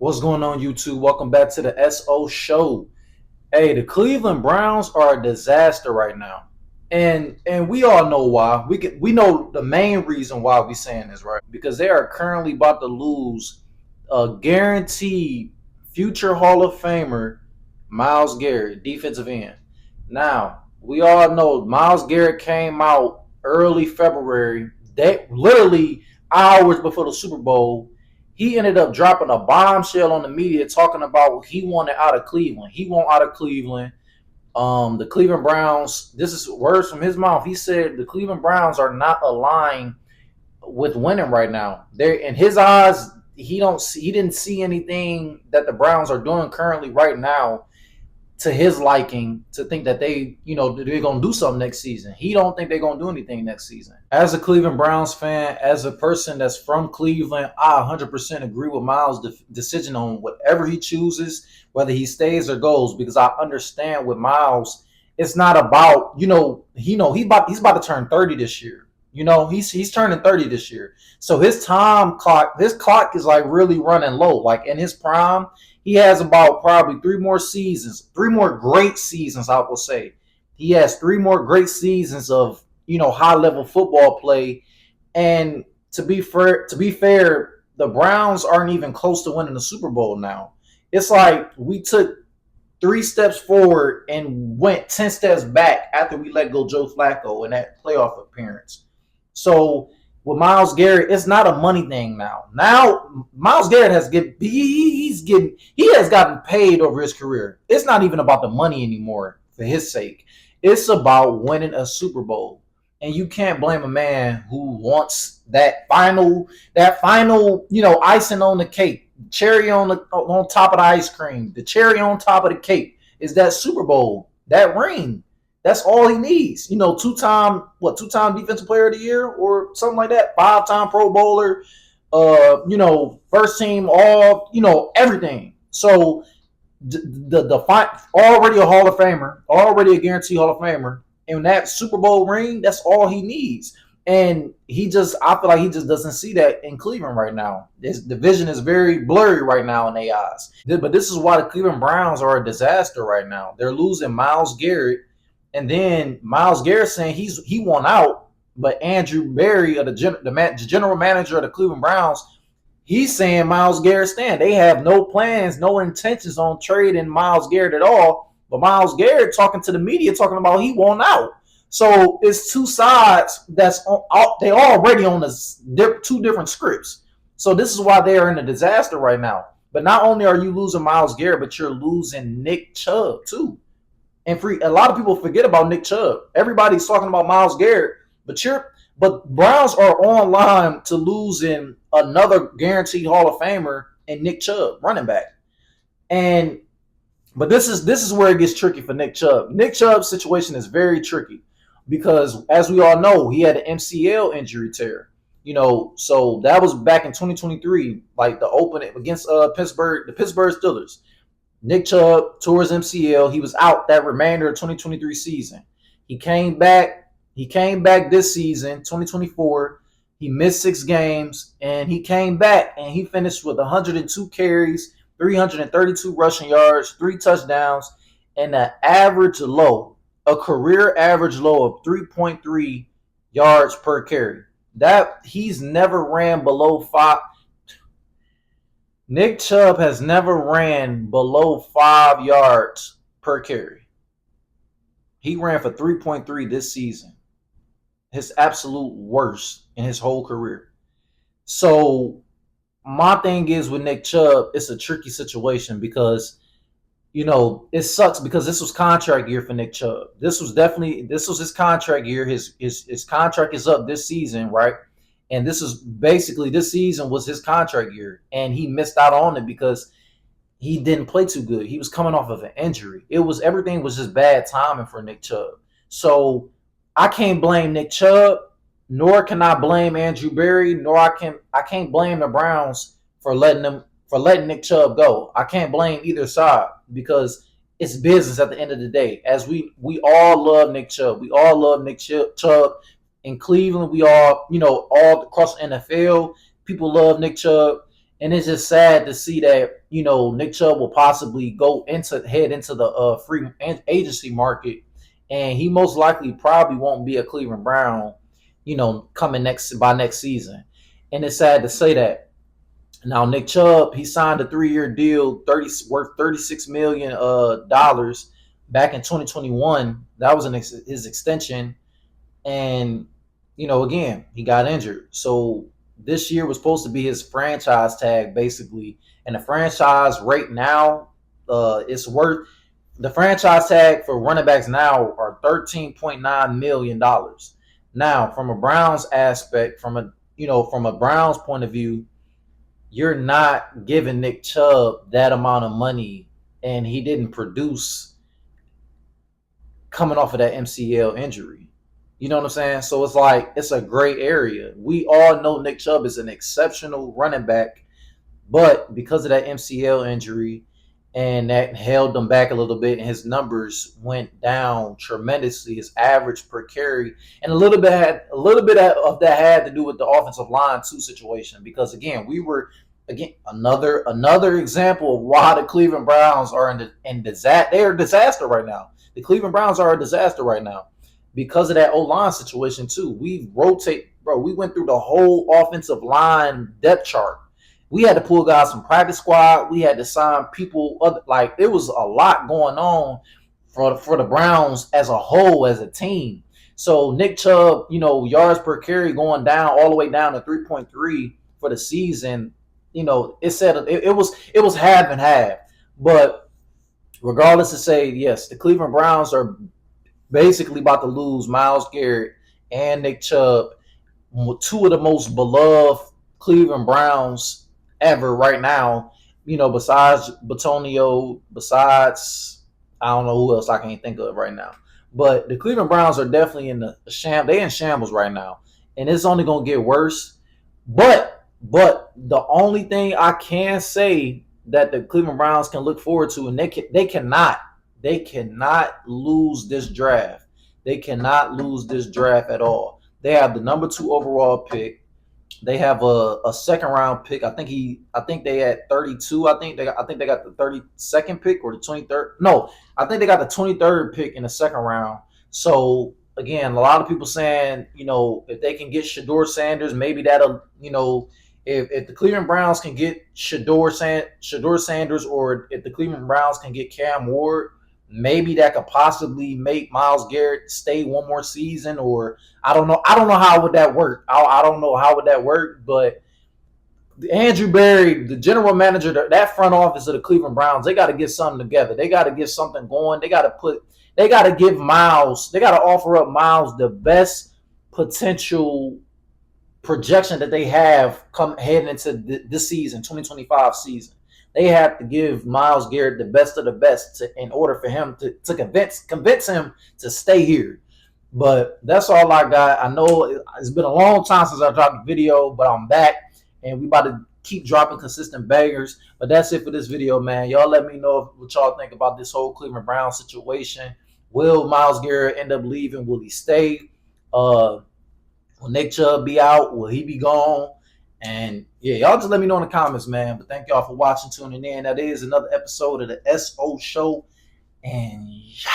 What's going on, YouTube? Welcome back to the SO Show. Hey, the Cleveland Browns are a disaster right now, and we all know why. We know the main reason why we saying this, right? Because they are currently about to lose a guaranteed future Hall of Famer, Myles Garrett, defensive end. Now we all know Myles Garrett came out early February, that literally hours before the Super Bowl. He ended up dropping a bombshell on the media talking about he wanted out of Cleveland. He want out of Cleveland. The Cleveland Browns. This is words from his mouth. He said the Cleveland Browns are not aligned with winning right now. They're in his eyes. He didn't see anything that the Browns are doing currently right now to his liking to think that they're gonna do something next season. He don't think they're gonna do anything next season. As a Cleveland Browns fan, as a person that's from Cleveland, I 100% agree with Myles' decision on whatever he chooses, whether he stays or goes, because I understand with Myles, it's not about he's about to turn 30 this year. He's turning 30 this year, so his clock is like really running low. Like in his prime, he has about probably three more great seasons, I will say. He has three more great seasons of, high level football play. And to be fair, the Browns aren't even close to winning the Super Bowl now. It's like we took three steps forward and went 10 steps back after we let go Joe Flacco in that playoff appearance. So with Myles Garrett, it's not a money thing now. Now Myles Garrett he has gotten paid over his career. It's not even about the money anymore for his sake. It's about winning a Super Bowl. And you can't blame a man who wants that final, icing on the cake, cherry on top of the ice cream, the cherry on top of the cake is that Super Bowl, that ring. That's all he needs. Two-time defensive player of the year or something like that. Five-time Pro Bowler. First team all. Everything. So already a Hall of Famer, already a guaranteed Hall of Famer, and that Super Bowl ring. That's all he needs. And I feel like he just doesn't see that in Cleveland right now. The vision is very blurry right now in their eyes. But this is why the Cleveland Browns are a disaster right now. They're losing Myles Garrett, and then Myles Garrett saying he won out, but Andrew Berry, the general manager of the Cleveland Browns, he's saying Myles Garrett stand. They have no plans, no intentions on trading Myles Garrett at all. But Myles Garrett talking to the media, talking about he won out. So it's two sides they already on two different scripts. So this is why they are in a disaster right now. But not only are you losing Myles Garrett, but you're losing Nick Chubb too. And a lot of people forget about Nick Chubb. Everybody's talking about Myles Garrett, but Browns are on line to losing another guaranteed Hall of Famer and Nick Chubb, running back. And but this is where it gets tricky for Nick Chubb. Nick Chubb's situation is very tricky because, as we all know, he had an MCL injury tear. So that was back in 2023, like the opening against the Pittsburgh Steelers. Nick Chubb tore his MCL. He was out that remainder of 2023 season. He came back. This season, 2024. He missed 6 games, and he came back, and he finished with 102 carries, 332 rushing yards, 3 touchdowns, and a career average low of 3.3 yards per carry. That he's never ran below 5. Nick Chubb has never ran below 5 yards per carry. He ran for 3.3 this season. His absolute worst in his whole career. So my thing is with Nick Chubb, it's a tricky situation because, it sucks because this was contract year for Nick Chubb. This was his contract year. His contract is up this season, right? And this season was his contract year, and he missed out on it because he didn't play too good. He was coming off of an injury. Everything was just bad timing for Nick Chubb. So I can't blame Nick Chubb, nor can I blame Andrew Berry, nor I can't blame the Browns for letting Nick Chubb go. I can't blame either side because it's business at the end of the day. As we all love Nick Chubb. We all love Nick Chubb. In Cleveland, we all across the NFL, people love Nick Chubb. And it's just sad to see that Nick Chubb will possibly head into the free agency market, and he most likely probably won't be a Cleveland Brown, coming next season. And it's sad to say that. Now Nick Chubb, he signed a 3-year deal, worth $36 million back in 2021. That was his extension, and again, he got injured. So this year was supposed to be his franchise tag, basically. And the franchise right now, it's worth the franchise tag for running backs now are $13.9 million. Now, from a Browns aspect, from a Browns point of view, you're not giving Nick Chubb that amount of money, and he didn't produce coming off of that MCL injury. You know what I'm saying? So it's like it's a gray area. We all know Nick Chubb is an exceptional running back, but because of that MCL injury and that held him back a little bit, and his numbers went down tremendously, his average per carry, and a little bit of that had to do with the offensive line too situation. Because again, another example of why the Cleveland Browns are they are a disaster right now. The Cleveland Browns are a disaster right now because of that O-line situation too. We went through the whole offensive line depth chart. We had to pull guys from practice squad. We had to sign people. Like it was a lot going on for the Browns as a whole, as a team. So Nick Chubb, yards per carry going down all the way down to 3.3 for the season. It said it was half and half. But regardless to say, yes, the Cleveland Browns are basically about to lose Myles Garrett and Nick Chubb, two of the most beloved Cleveland Browns ever right now. Besides Batonio, besides I don't know who else I can't think of right now. But the Cleveland Browns are definitely in they in shambles right now, and it's only gonna get worse. But the only thing I can say that the Cleveland Browns can look forward to, and they cannot lose this draft. They cannot lose this draft at all. They have the number 2 overall pick. They have a second round pick. I think they had 32. I think they got the 32nd pick or the 23rd. No, I think they got the 23rd pick in the second round. So again, a lot of people saying, if they can get Shedeur Sanders, maybe that'll, if the Cleveland Browns can get Shedeur Sanders, or if the Cleveland Browns can get Cam Ward, maybe that could possibly make Myles Garrett stay one more season. Or I don't know how would that work. I don't know how would that work. But Andrew Berry, the general manager, that front office of the Cleveland Browns, they got to get something together. They got to get something going. They got to offer up Myles the best potential projection that they have heading into this season, 2025 season. They have to give Myles Garrett the best of the best in order for him to convince him to stay here. But that's all I got. I know it's been a long time since I dropped a video, but I'm back, and we about to keep dropping consistent bangers. But that's it for this video, man. Y'all let me know what y'all think about this whole Cleveland Browns situation. Will Myles Garrett end up leaving? Will he stay? Will Nick Chubb be out? Will he be gone? And yeah, y'all just let me know in the comments, man. But thank y'all for watching, tuning in. That is another episode of the SO Show. And yeah.